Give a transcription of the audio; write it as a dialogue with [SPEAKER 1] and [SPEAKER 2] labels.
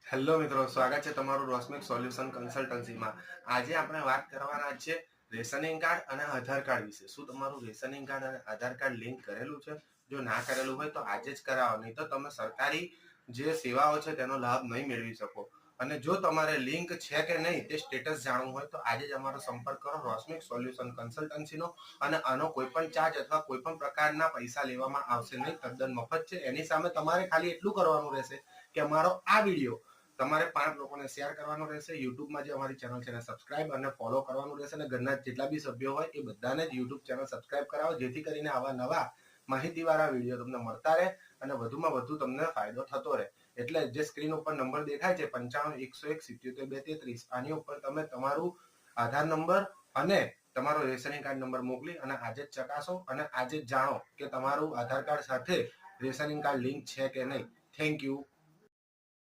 [SPEAKER 1] Hello મિત્રો, સ્વાગત છે તમારું રોશમિક સોલ્યુશન કન્સલ્ટન્સીમાં। આજે આપણે વાત કરવાના છે રેશનિંગ કાર્ડ અને આધાર કાર્ડ વિશે। શું તમારું રેશનિંગ કાર્ડ અને આધાર કાર્ડ લિંક કરેલું છે? જો ના કરેલું હોય તો આજે જ કરાવો, નહીં તો તમે સરકારી જે સેવાઓ છે તેનો લાભ નહીં મેળવી શકો। અને જો તમારે લિંક છે કે નહીં તે સ્ટેટસ જાણવું હોય તો આજે જ અમારો સંપર્ક કરો રોશમિક સોલ્યુશન કન્સલ્ટન્સીનો। અને આનો કોઈ પણ ચાર્જ અથવા કોઈ પણ પ્રકારના પૈસા લેવામાં આવશે નહીં, તદ્દન મફત છે। એની સામે તમારે ખાલી એટલું કરવાનું રહેશે કે અમારો આ વિડીયો તમારે 5 લોકોને શેર કરવાનો રહેશે। યુટ્યુબમાં જે અમારી ચેનલ છે એને સબસ્ક્રાઇબ અને ફોલો કરવાનું રહેશે, અને ઘરના જેટલા બી સભ્યો હોય એ બધાને જ યુટ્યુબ ચેનલ સબસ્ક્રાઇબ કરાવો, જેથી કરીને આવા નવા માહિતીવાળા વિડીયો તમને મળતા રહે અને વધુમાં વધુ તમને ફાયદો થતો રહે। એટલે જે સ્ક્રીન ઉપર નંબર દેખાય છે 95 101 77 233, આની ઉપર તમે તમારું આધાર નંબર અને તમારો રેશનિંગ કાર્ડ નંબર મોકલી અને આજે જ ચકાસો અને આજે જ જાણો કે તમારું આધાર કાર્ડ સાથે રેશનિંગ કાર્ડ લિંક છે કે નહીં। Thank you.